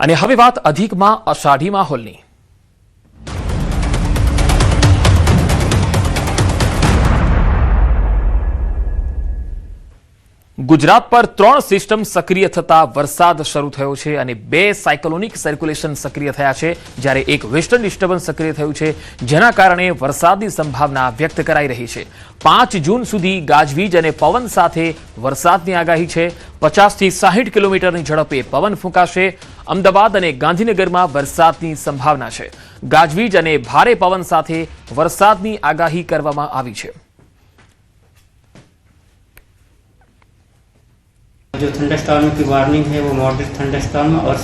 અને હવે વાત અધિકમાં અષાઢી માહોલની। ગુજરાત પર 3 સિસ્ટમ સક્રિય થતા વરસાદ શરૂ થયો છે અને 2 સાયક્લોનિક સર્ક્યુલેશન સક્રિય થયા છે, જ્યારે એક વેસ્ટર્ન ડિસ્ટર્બન્સ સક્રિય થયું છે, જેના કારણે વરસાદની સંભાવના વ્યક્ત કરાઈ રહી છે। 5 જૂન સુધી ગાજવીજ અને પવન સાથે વરસાદની આગાહી છે। 50 થી 60 કિલોમીટરની ઝડપે પવન ફૂંકાશે। અમદાવાદ અને ગાંધીનગરમાં વરસાદની સંભાવના છે। ગાજવીજ અને ભારે પવન સાથે વરસાદની આગાહી કરવામાં આવી છે। जो थंडरस्टॉर्म की वार्निंग है वो मॉडरेट थंडरस्टॉर्म और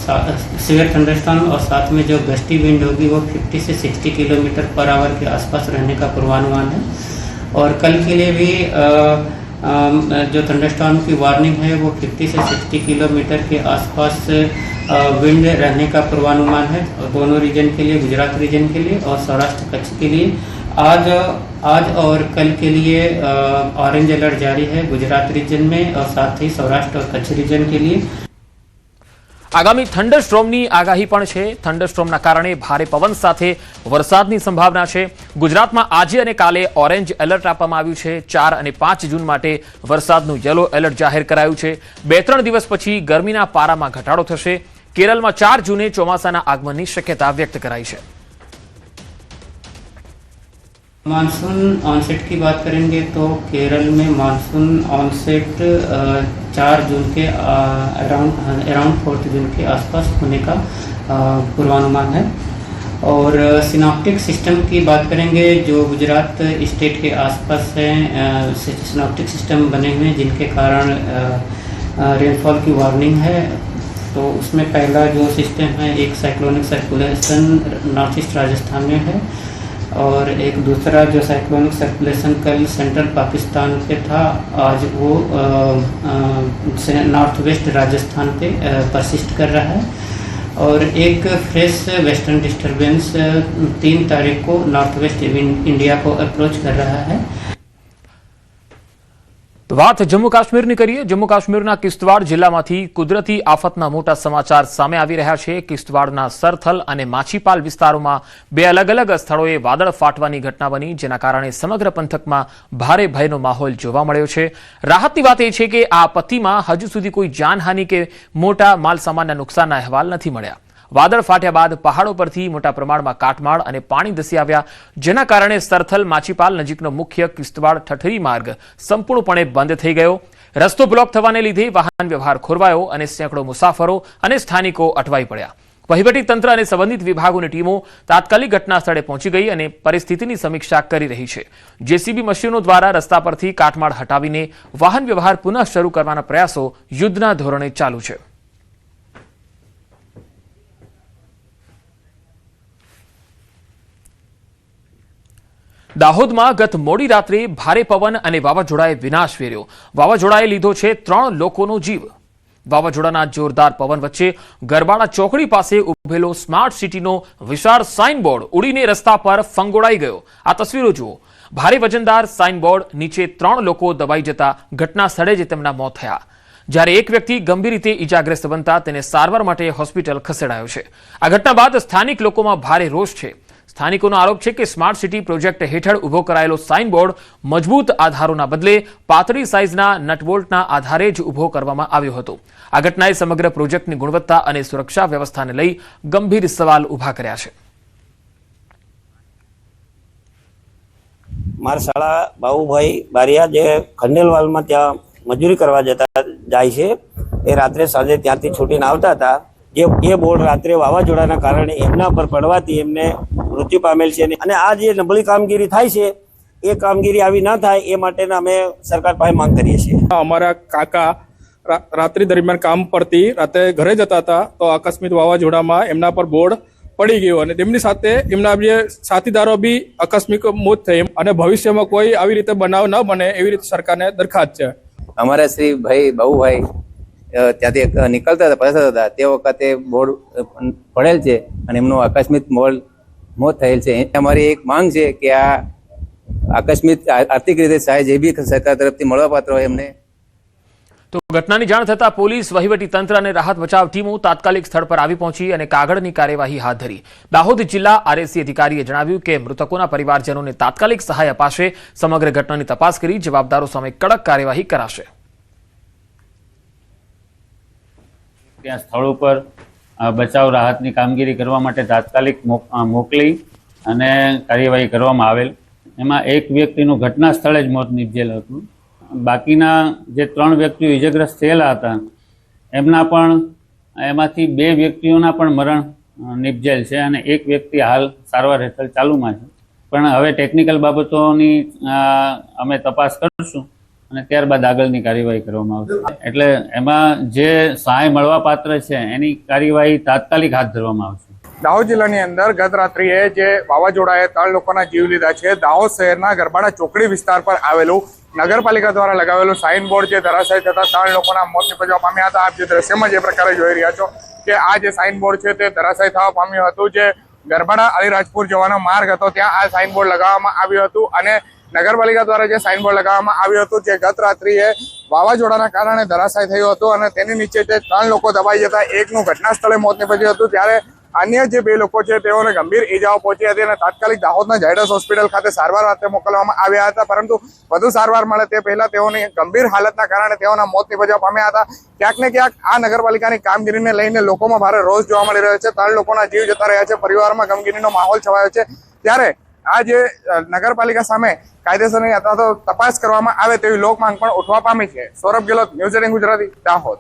सीवियर थंडरस्टॉर्म और साथ में जो गस्टी विंड होगी वो 50 से 60 किलोमीटर पर आवर के आसपास रहने का पूर्वानुमान है। और कल के लिए भी जो थंडरस्टॉर्म की वार्निंग है वो 50 से 60 किलोमीटर के आसपास विंड रहने का पूर्वानुमान है, दोनों रीजन के लिए, गुजरात रीजन के लिए और सौराष्ट्र कच्छ के लिए। आज और कल के लिए ऑरेंज अलर्ट जारी है गुजरात रीजन में और साथ ही सौराष्ट्र और कच्छ रीजन के लिए। आगामी थंडरस्टॉर्मनी आगाही पण छे। थंडरस्टॉर्मना कारणे भारे पवन साथे वरसादनी संभावना छे। गुजरातमां आजे अने काले ऑरेंज एलर्ट आपवामां आव्युं छे। 4 અને 5 जून माटे वरसादनुं येलो एलर्ट जाहेर करायुं छे। 2-3 दिवस पछी गरमीना पारामां घटाडो थशे। केरलमां 4 जूने चोमासाना आगमननी शक्यता व्यक्त कराई छे। मानसून ऑनसेट की बात करेंगे तो केरल में मानसून ऑनसेट 4 जून के अराउंड 4 जून के आसपास होने का पूर्वानुमान है। और सिनॉप्टिक सिस्टम की बात करेंगे, जो गुजरात स्टेट के आसपास हैं सिनॉप्टिक सिस्टम बने हुए हैं जिनके कारण रेनफॉल की वार्निंग है। तो उसमें पहला जो सिस्टम है एक cyclonic circulation north east Rajasthan में है और एक दूसरा जो साइक्लोनिक सर्कुलेशन कल सेंट्रल पाकिस्तान पे था, आज वो नॉर्थ वेस्ट राजस्थान पे परसिस्ट कर रहा है। और एक फ्रेश वेस्टर्न डिस्टर्बेंस 3 तारीख को नॉर्थ वेस्ट इंडिया को अप्रोच कर रहा है। तो बात जम्मू काश्मीरनी करीए। जम्मू काश्मीरना किश्तवाड़ जिल्लामांथी कुदरती आफतना मोटा समाचार सामे आवी रह्या छे। किश्तवाड़ना सरथल अने माछीपाल विस्तारोमां 2 अलग अलग स्थळोए वादळ फाटवानी घटना बनी, जेना कारणे समग्र पंथकमां भारे भयनो माहोल जोवा मळ्यो छे। राहतनी वात ए छे के आ आपत्तिमां हजू सुधी कोई जानहानी के मोटा मालसामानना नुकसानना अहेवाल नथी मळ्या। वादळ फाट्या बाद पहाड़ों परथी मोटा प्रमाणमां काटमाळ अने पाणी धसी आव्या, जेना कारणे सरथल माछीपाल नजीकनो मुख्य किश्तवाड़ ठठरी मार्ग संपूर्णपणे बंध थई गयो। रस्तो ब्लॉक थवाने लीधे वाहन व्यवहार खोरवायो अने सेंकड़ो मुसाफरो अने स्थानिको अटवाई पड्या। वहीवटी तंत्र अने संबंधित विभागोनी टीमो तात्कालिक घटना स्थळे पहोंची गई अने परिस्थितिनी समीक्षा करी रही छे। जेसीबी मशीनो द्वारा रस्ता परथी काटमाळ हटावीने वाहन व्यवहार पुनः शरू करवाना प्रयासो युद्धना धोरणे चालू छे। दाहोदमां गत मोडी रात्रे भारे पवन अने वावाझोडाए विनाश वेर्यो। वावाझोडाए लीधो छे 3 लोकोनो जीव। वावाझोडाना जोरदार पवन वच्चे गरबाड़ा चौकड़ी पासे उभेलो स्मार्ट सिटीनो विशाळ साइनबोर्ड उड़ीने रस्ता पर फंगोळाई गयो। आ तस्वीरो जुओ। भारे वजनदार साइनबोर्ड नीचे 3 लोको दबाई जता घटना स्थळे ज तेमना मोत थया, જ્યારે એક વ્યક્તિ ગંભીર રીતે ઇજાગ્રસ્ત બનતા તેને સારવાર માટે હોસ્પિટલ ખસેડાયો છે। આ ઘટના બાદ સ્થાનિક લોકોમાં ભારે રોષ છે। સ્થાનિકોનો આરોપ છે કે સ્માર્ટ સિટી પ્રોજેક્ટ હેઠળ ઉભો કરાયેલો સાઇનબોર્ડ મજબૂત આધારોના બદલે પાતળી સાઇઝના નટબોલ્ટના આધારે જ ઉભો કરવામાં આવ્યો હતો। આ ઘટનાએ સમગ્ર પ્રોજેક્ટની ગુણવત્તા અને સુરક્ષા વ્યવસ્થાને લઈ ગંભીર સવાલ ઊભા કર્યા છે। મારા શાળા બાબુભાઈ બારિયા જે ખંડેલવાલમાં ત્યાં મજૂરી કરવા જતા જાય છે, એ રાત્રે સાંજે ત્યાંથી છૂટીને આવતા હતા। એ બોર્ડ રાત્રે વાવાઝોડાના કારણે એમના પર પડવાથી એમને મૃત્યુ પામેલ છે અને આ જે નબળી કામગીરી થાય છે એ કામગીરી આવી ના થાય એ માટેના અમે સરકાર પાસે માંગ કરીએ છીએ। અમારા કાકા રાત્રિ દરમિયાન કામ પરથી રાત્રે ઘરે જતા હતા તો આકસ્મિક વાવાઝોડામાં એમના પર બોર્ડ પડી ગયો અને તેમની સાથે એમના જે સાથીદારો બી આકસ્મિક મોત થઈ અને ભવિષ્યમાં કોઈ આવી રીતે બનાવ ન બને એવી રીતે સરકારને દરખાસ્ત છે। અમારા શ્રી ભાઈ બાબુભાઈ ત્યાંથી નીકળતા હતા, પસાર હતા, તે વખતે બોર્ડ પડેલ છે અને એમનું આકસ્મિક મોત થયેલ છે। અમારી એક માંગ છે કે આ આકસ્મિક આર્થિક રીતે સહાય જે બી સરકાર તરફથી મળવાપાત્ર હોય એમને તો ઘટનાની જાણ થતાં પોલીસ, વહીવટી તંત્ર અને રાહત બચાવ ટીમો તાત્કાલિક સ્થળ પર આવી પહોંચી અને કાગળની કાર્યવાહી હાથ ધરી. દાહોદ જિલ્લા આરએસી અધિકારીએ જણાવ્યું કે મૃતકોના પરિવારજનોને તાત્કાલિક સહાય અપાશે. સમગ્ર ઘટનાની તપાસ કરી જવાબદારો સામે કડક કાર્યવાહી કરાશે. ત્યાં સ્થળ ઉપર બચાવ રાહતની કામગીરી કરવા માટે તાત્કાલિક મોકલી અને કાર્યવાહી કરવામાં આવેલ. એમાં એક વ્યક્તિનું ઘટના સ્થળે જ મોત નીપજેલ હતું. બાકીના જે 3 વ્યક્તિઓ ઇજાગ્રસ્ત થયેલા હતા એમના પણ એમાંથી 2 વ્યક્તિઓના પણ મરણ નીપજેલ છે અને એક વ્યક્તિ હાલ સારવાર હેઠળ ચાલુમાં છે. પણ હવે ટેકનિકલ બાબતોની અમે તપાસ કરીશું અને ત્યારબાદ આગળની કાર્યવાહી કરવામાં આવશે. એટલે એમાં જે સહાય મળવાપાત્ર છે એની કાર્યવાહી તાત્કાલિક હાથ ધરવામાં આવશે. દાહોદ જિલ્લાની અંદર ગત રાત્રિએ જે વાવાઝોડાએ 3 લોકોના જીવ લીધા છે, દાહોદ શહેરના ગરબાડા ચોકડી વિસ્તાર પર આવેલું નગરપાલિકા દ્વારા લગાવેલું સાઇન બોર્ડ જે ધરાશાયી થતા 3 લોકોના મોત નીપજવા પામ્યા હતા. આપ જે દ્રશ્યમાં જે પ્રકારે જોઈ રહ્યા છો કે આ જે સાઇન બોર્ડ છે તે ધરાશાયી થવા પામ્યું હતું. જે ગરબાડા અલીરાજપુર જવાનો માર્ગ હતો ત્યાં આ સાઇન બોર્ડ લગાવવામાં આવ્યું હતું અને નગરપાલિકા દ્વારા જે સાઇન બોર્ડ લગાવવામાં આવ્યું હતું જે ગત રાત્રિએ વાવાઝોડાના કારણે ધરાશાયી થયું હતું અને તેની નીચે જે 3 લોકો દબાઈ જતા એકનું ઘટના સ્થળે મોત નીપજ્યું હતું. ત્યારે અન્ય જે 2 લોકો છે તેઓને ગંભીર ઈજાઓ પહોંચી હતી અને તાત્કાલિક દાહોદના ઝાયડસ હોસ્પિટલ ખાતે સારવાર અર્થે મોકલવામાં આવ્યા હતા. પરંતુ વધુ સારવાર મળે તે પહેલા તેઓની ગંભીર હાલતના કારણે તેઓના મોત નીપજવા પામ્યા હતા. ક્યાંક ને ક્યાંક આ નગરપાલિકાની કામગીરીને લઈને લોકોમાં ભારે રોષ જોવા મળી રહ્યો છે. 3 લોકોના જીવ જતા રહ્યા છે, પરિવારમાં ગમગીનીનો માહોલ છવાયો છે. ત્યારે આ જે નગરપાલિકા સામે કાયદેસરની અથવા તો તપાસ કરવામાં આવે તેવી લોક માંગ પણ ઉઠવા પામી છે. સૌરભ ગેહલોત, ન્યૂઝ 18 ગુજરાતી, દાહોદ.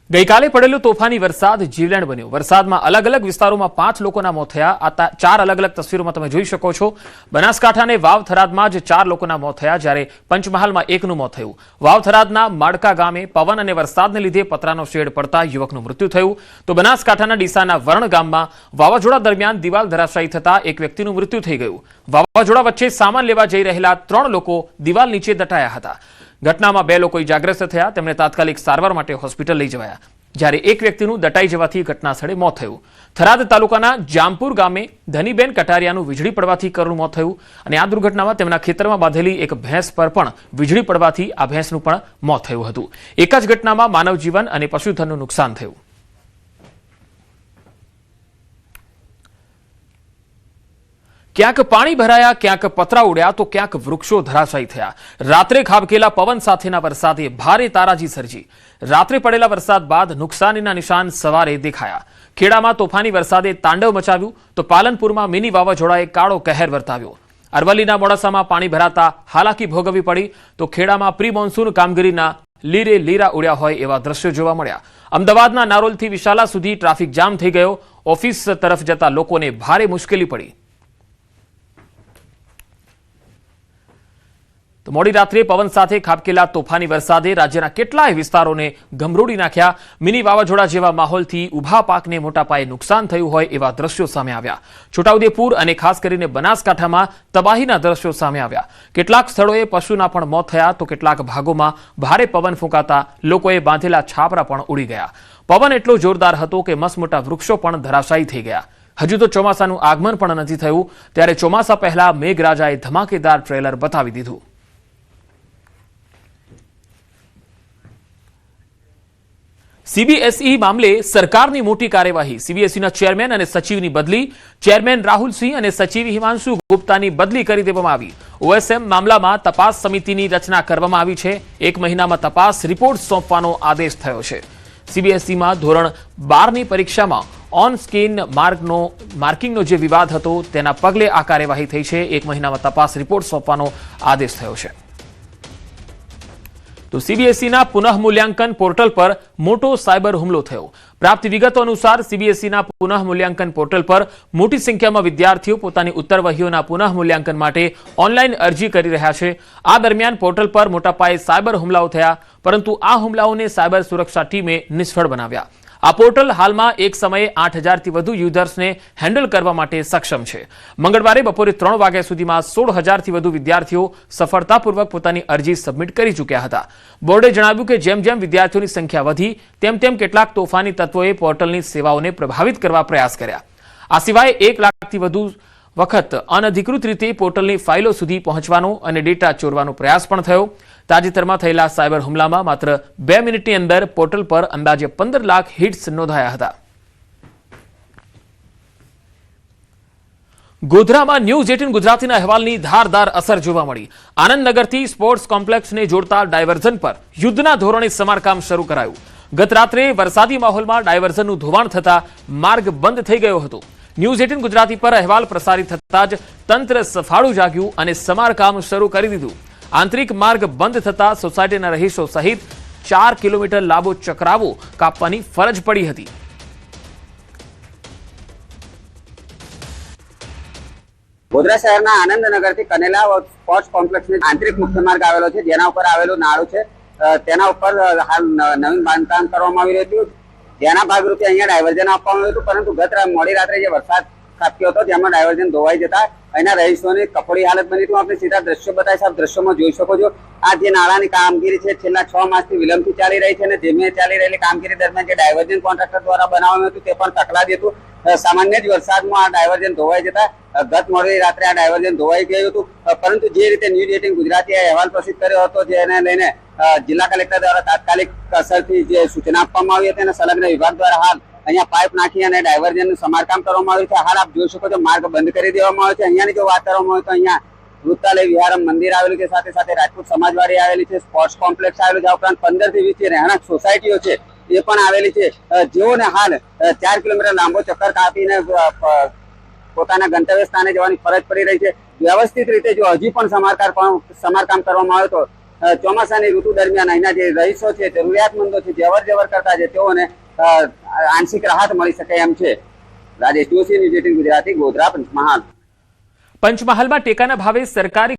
ગઈકાલે પડેલો તોફાની વરસાદ જીવલેણ બન્યો. વરસાદમાં અલગ અલગ વિસ્તારોમાં 5 લોકોના મોત થયા. આ 4 અલગ અલગ તસવીરોમાં તમે જોઈ શકો છો. બનાસકાંઠા અને વાવ થરાદમાં જ 4 લોકોના મોત થયા, જ્યારે પંચમહાલમાં 1નું મોત થયું. વાવ થરાદના માડકા ગામે પવન અને વરસાદને લીધે પતરાનો શેડ પડતા યુવકનું મૃત્યુ થયું. તો બનાસકાંઠાના ડીસાના વરણ ગામમાં વાવાઝોડા દરમિયાન દિવાલ ધરાશાયી થતા એક વ્યક્તિનું મૃત્યુ થઈ ગયું. વાવાઝોડા વચ્ચે સામાન લેવા જઈ રહેલા 3 લોકો દિવાલ નીચે દટાયા હતા. ઘટનામાં 2 લોકો ઇજાગ્રસ્ત થયા. તેમને તાત્કાલિક સારવાર માટે હોસ્પિટલ લઈ જવાયા, જ્યારે એક વ્યક્તિનું દટાઈ જવાથી ઘટના સ્થળે મોત થયું. થરાદ તાલુકાના જામપુર ગામે ધનીબેન કટારિયાનું વીજળી પડવાથી કરુણ મોત થયું અને આ દુર્ઘટનામાં તેમના ખેતરમાં બાંધેલી એક ભેંસ પર પણ વીજળી પડવાથી આ ભેંસનું પણ મોત થયું હતું. એક જ ઘટનામાં માનવ જીવન અને પશુધનનું નુકસાન થયું. ક્યાંક પાણી ભરાયા, ક્યાંક પતરા ઉડ્યા તો ક્યાંક વૃક્ષો ધરાશાયી થયા. રાત્રે ખાબકેલા પવન સાથેના વરસાદે ભારે તારાજી સર્જી. રાત્રે પડેલા વરસાદ બાદ નુકસાનીના નિશાન સવારે દેખાયા. ખેડામાં તોફાની વરસાદે તાંડવ મચાવ્યું તો પાલનપુરમાં મિની વાવાઝોડાએ કાળો કહેર વર્તાવ્યો. અરવલ્લીના મોડાસામાં પાણી ભરાતા હાલાકી ભોગવવી પડી તો ખેડામાં પ્રી મોન્સૂન કામગીરીના લીરે લીરા ઉડ્યા હોય એવા દ્રશ્યો જોવા મળ્યા. અમદાવાદના નારોલથી વિશાલા સુધી ટ્રાફિક જામ થઈ ગયો. ઓફિસ તરફ જતા લોકોને ભારે મુશ્કેલી પડી. તો મોડી રાત્રે પવન સાથે ખાબકેલા તોફાની વરસાદે રાજ્યના કેટલાય વિસ્તારોને ગમરોડી નાખ્યા. મિની વાવાઝોડા જેવા માહોલથી ઊભા પાકને મોટા પાયે નુકસાન થયું હોય એવા દ્રશ્યો સામે આવ્યા. છોટાઉદેપુર અને ખાસ કરીને બનાસકાંઠામાં તબાહીના દ્રશ્યો સામે આવ્યા. કેટલાક સ્થળોએ પશુના પણ મોત થયા તો કેટલાક ભાગોમાં ભારે પવન ફૂંકાતા લોકોએ બાંધેલા છાપરા પણ ઉડી ગયા. પવન એટલો જોરદાર હતો કે મસમોટા વૃક્ષો પણ ધરાશાયી થઈ ગયા. હજુ તો ચોમાસાનું આગમન પણ નથી થયું, ત્યારે ચોમાસા પહેલા મેઘરાજાએ ધમાકેદાર ટ્રેલર બતાવી દીધું. સીબીએસઈ મામલે સરકારની મોટી કાર્યવાહી. સીબીએસઈના ચેરમેન અને સચિવની બદલી. ચેરમેન રાહુલસિંહ અને સચિવ હિમાંશુ ગુપ્તાની બદલી કરી દેવામાં આવી. ઓએસએમ મામલામાં તપાસ સમિતિની રચના કરવામાં આવી છે. 1 મહિનામાં તપાસ રિપોર્ટ સોંપવાનો આદેશ થયો છે. સીબીએસઈમાં ધોરણ 12ની પરીક્ષામાં ઓન સ્કીન માર્કિંગનો જે વિવાદ હતો તેના પગલે આ કાર્યવાહી થઈ છે. 1 મહિનામાં તપાસ રિપોર્ટ સોંપવાનો આદેશ થયો છે. તો સીબીએસઈના પુનઃમૂલ્યાંકન પોર્ટલ પર મોટો સાયબર હુમલો થયો. પ્રાપ્ત વિગતો અનુસાર સીબીએસઈના પુનઃમૂલ્યાંકન પોર્ટલ પર મોટી સંખ્યામાં વિદ્યાર્થીઓ પોતાની ઉત્તરવહીઓના પુનઃમૂલ્યાંકન માટે ઓનલાઈન અરજી કરી રહ્યા છે. આ દરમિયાન પોર્ટલ પર મોટા પાયે સાયબર હુમલાઓ થયા, પરંતુ આ હુમલાઓને સાયબર સુરક્ષા ટીમે નિષ્ફળ બનાવ્યા. આ પોર્ટલ હાલમાં એક સમયે 8000થી વધુ યુઝર્સને હેન્ડલ કરવા માટે સક્ષમ છે. મંગળવારે બપોરે 3 વાગ્યા સુધીમાં 16000થી વધુ વિદ્યાર્થીઓ સફળતાપૂર્વક પોતાની અરજી સબમિટ કરી ચૂક્યા હતા. બોર્ડે જણાવ્યું કે જેમ જેમ વિદ્યાર્થીઓની સંખ્યા વધી તેમ તેમ કેટલાક તોફાની તત્વોએ પોર્ટલની સેવાઓને પ્રભાવિત કરવા પ્રયાસ કર્યા. આ સિવાય 1 લાખથી વધુ વખત અનધિકૃત રીતે પોર્ટલની ફાઇલો સુધી પહોંચવાનો અને ડેટા ચોરવાનો પ્રયાસ પણ થયો. તાજેતરમાં થયેલા સાયબર હુમલામાં માત્ર 2 મિનિટની અંદર પોર્ટલ પર અંદાજે 15 લાખ હિટ્સ નોંધાયા હતા. ગોધરામાં ન્યૂઝ 18 ગુજરાતીના અહેવાલની ધારદાર અસર જોવા મળી. આનંદનગરથી સ્પોર્ટ્સ કોમ્પ્લેક્સને જોડતા ડાયવર્ઝન પર યુદ્ધના ધોરણે સમારકામ શરૂ કરાયું. ગત રાત્રે વરસાદી માહોલમાં ડાયવર્ઝનનું ધોવાણ થતા માર્ગ બંધ થઈ ગયો હતો. ન્યૂઝ 18 ગુજરાતી પર અહેવાલ પ્રસારિત થતા જ તંત્ર સફાળું જાગ્યું અને સમારકામ શરૂ કરી દીધું. આંતરિક માર્ગ બંધ થતા સોસાયટીના રહીશો સહિત 4 કિલોમીટર લાંબો ચક્રાવો કાપવાની ફરજ પડી હતી. ગોધરા શહેરના આનંદનગરથી કનેલા સ્પોર્ટ્સ કોમ્પ્લેક્સની આંતરિક મુખ્ય માર્ગ આવેલો છે, જેના ઉપર આવેલું નાળું છે. તેના ઉપર હાલ નવીન બાંધકામ કરવામાં આવી રહ્યું હતું, જેના ભાગરૂપે અહીંયા ડાયવર્ઝન આપવામાં આવ્યું હતું. પરંતુ ગત મોડી રાત્રે જે વરસાદ ખાબક્યો હતો તેમાં ડાયવર્ઝન ધોવાઈ જતા અહીંના રહીશોની કફોડી હાલત બની હતી. આપણે સીધા દ્રશ્યો બતાવીશ. આપ દ્રશ્યોમાં જોઈ શકો છો. આ જે નાળાની કામગીરી છે છેલ્લા 6 માસથી વિલંબથી ચાલી રહી છે અને ધીમે ચાલી રહેલી કામગીરી દરમિયાન જે ડાયવર્ઝન કોન્ટ્રાક્ટર દ્વારા બનાવવામાં હતું તે પણ તકલાદી હતું. સામાન્ય જ વરસાદમાં આ ડાયવર્ઝન ધોવાઈ જતા ગત મોડી રાત્રે આ ડાયવર્ઝન ધોવાઈ ગયું હતું. પરંતુ જે રીતે ન્યૂઝ 18 ગુજરાતીએ અહેવાલ પ્રસિદ્ધ કર્યો હતો, જેને લઈને જિલ્લા કલેક્ટર દ્વારા તાત્કાલિક અસરથી જે સૂચના આપવામાં આવી હતી અને સંલગ્ન વિભાગ દ્વારા હાલ અહીંયા પાઇપ નાખી અને ડાયવર્ઝનનું સમારકામ કરવામાં આવ્યું છે. હાલ આપ જોઈ શકો છો માર્ગ બંધ કરી દેવામાં આવ્યો છે. અહીંયાની જો વાત કરવામાં આવે તો અહીંયા વૃત્તાલય વિહારમ મંદિર આવેલું છે, સાથે સાથે રાજપૂત સમાજવાડી આવેલી છે, સ્પોર્ટ્સ કોમ્પ્લેક્સ આવેલું છે. આ ઉપરાંત 15 થી 20 રહેણાંક સોસાયટીઓ છે એ પણ આવેલી છે, જેઓને હાલ 4 કિલોમીટર લાંબો ચક્કર કાપીને પોતાના ગંતવ્ય સ્થાને જવાની ફરજ પડી રહી છે. વ્યવસ્થિત રીતે જો હજી પણ સમારકામ કરવામાં આવે તો ચોમાસાની ઋતુ દરમિયાન અહીંના જે રહીશો છે, જરૂરિયાતમંદો છે, જે અવર જવર કરતા છે, તેઓને આંશિક રાહત મળી શકે એમ છે. રાજેશ જોશી, ન્યૂઝ 18 ગુજરાતી, ગોધરા, પંચમહાલ. પંચમહાલમાં ટેકાના ભાવે સરકારી